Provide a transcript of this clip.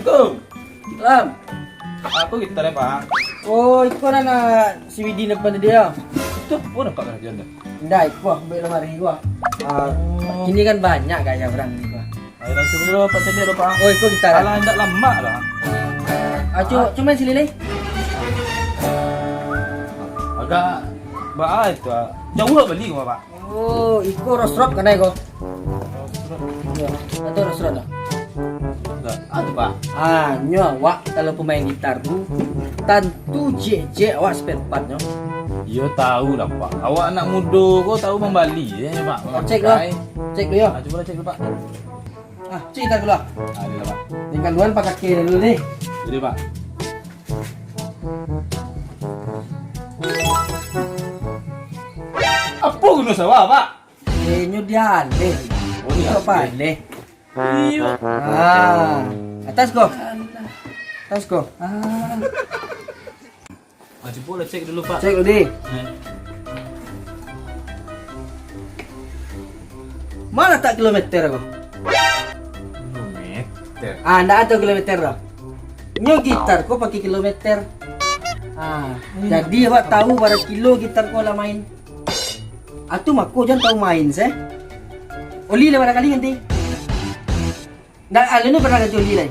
Assalamualaikum. Lam. Apa gitar ya Pak? Oh, iko na si Widi na pa na dia. Itu pun nampak kan dia. Hindi, iko. Bela mari ko. Kini kan banyak gaya orang ni ko. Ayo langsung dulu Pak Cendil dulu Pak. Oh, iko gitar. Kalau hendak lama lah. Cuma sini leh. Agak baik itu. Jauh lah beli kau Pak. Oh, iko rosrot kan iko. Atau rosrot lah. Enggak. Ah tuh Pak. Nyo, wak kalau pemain gitar tu tentu JJ awak spare part nyo. Yo tahu lah Pak. Awak anak muda kau tahu membali ya Pak. Cek lo. Cek lo ya. Coba lah cek dulu Pak. Cek gitar dulu. Ada lah Pak. Tinggal luan pakai kiri dulu nih. Jadi Pak. Apa guna sawah Pak? Nyo dia leh. Oh, dia apa leh. leh? Iya. Atas ko. Atas ko. Coba lah cek dulu Pak. Cek dulu deh. Mana tak kilometer ko? Kilometer. Ndak ada kilometer dah. Nyo gitar ko pakai kilometer. Jadi awak tahu berapa kilo gitar ko lah main. Atu mako jangan tahu main seh. Oli lah barangkali nanti. Ndak alun pernah ke oli lah.